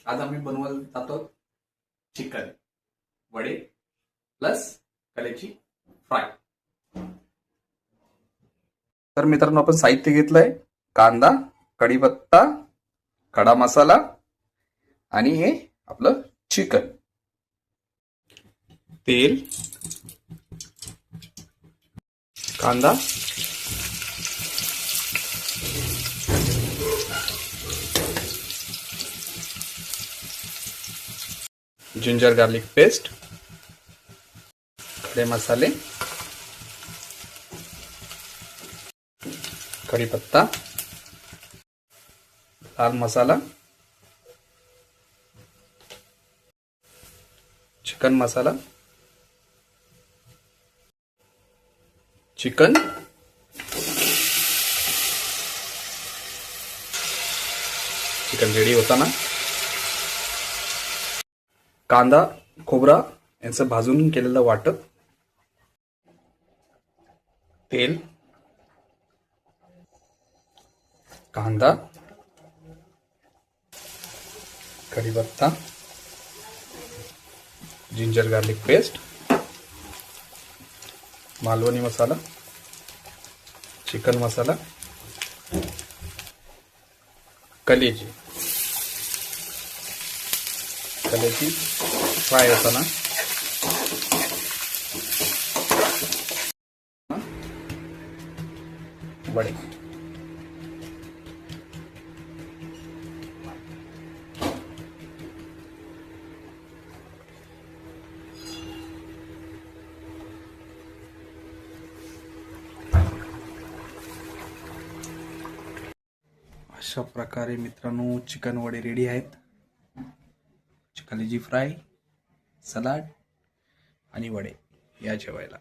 आज आम्ही बनवायला जातो चिकन वडे प्लस कलेची फ्राय। तर मित्रांनो, आपण साहित्य घेतलंय कांदा, कढीपत्ता, खडा मसाला आणि हे आपलं चिकन। तेल, कांदा, जिंजर गार्लिक पेस्ट, खडे मसाले, कढीपत्ता, लाल मसाला, चिकन मसाला, चिकन, चिकन रेडी होताना कांदा, खोबरा यांचं भाजून केलेलं वाटप, तेल, कांदा, कढीपत्ता, जिंजर गार्लिक पेस्ट, मालवणी मसाला, चिकन मसाला, कलेजी फ्राय होताना वडे। अशा प्रकारे मित्रांनो चिकन वडे रेडी आहेत। कलेजी फ्राय, सलाड आणि वडे या जेवायला।